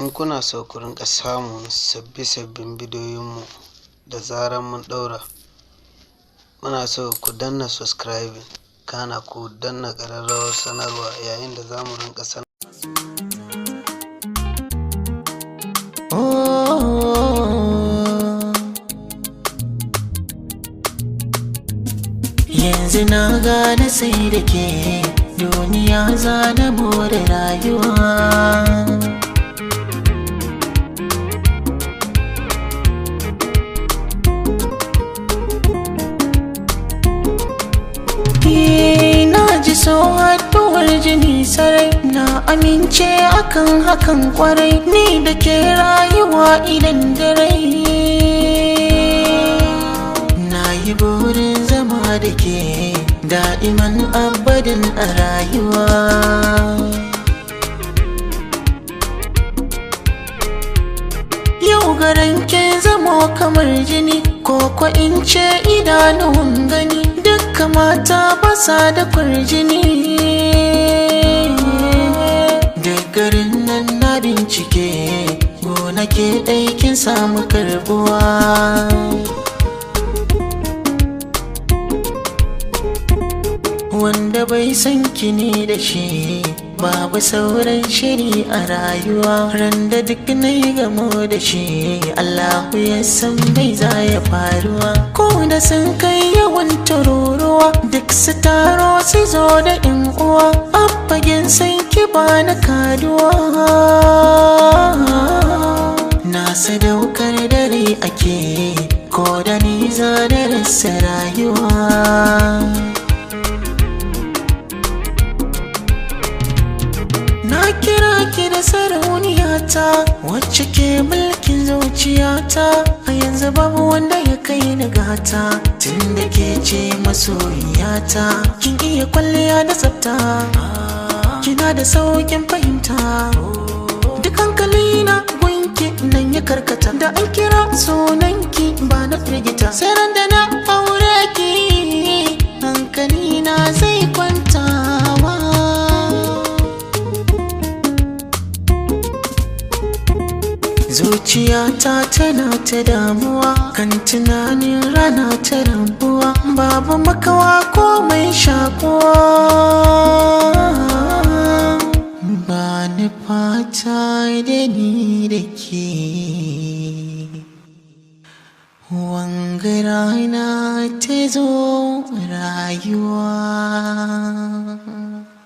in kuna so ku rinƙa samun sabbin bidiyoyinmu da zarar mun ɗaura, muna so ku danna subscribing kana ku danna ƙararrawar sanarwa yayin da za mu rinƙa sanar. Yanzu na gane sai da ke duniya za na more rayuwa. Na ji so haɗuwar jini sarai, na amince akan hakan kwarai, ni da ke rayuwa idan da rai. Na yi burin zama da ke da'iman abadin a rayuwa. Yau garan ke zamo kamar jini, ko in ce idanun gani, dukka mata basa da kwarjini. Da garin nan na bincike, gona ke ɗaikin samu karbuwa. Wanda bai san kini da shi, babu sauran shiri a rayuwa. Ran da duk na yi gamo da shi, Allahu ya san mai za ya faruwa. Ko da sun kai yawan tururuwa, duk su taro su zo da in uwa. A fagen san ki ba na kaduwa, na sadaukar dare ake, ko da ni za da rasa rayuwa. Na kira ki da sarauniyata, wacce ke mulkin zuciyata. A yanzu babu wanda ya kai ni gata, tun da ke ce masoyiyata. Kin iya kwalliya da tsafta, kina da saukin fahimta. Duk hankalina gunki nan ya karkata, da an kira sunanki ba na firgita. Sai ran da na aure ki, hankalina zai kwantawa. Zuciyata tana ta damuwa, kan tunanin rana ta rabuwa. Babu makawa ko mai shakuwa, ba ni fata da ni da ke. Wanga rana ta zo rayuwa.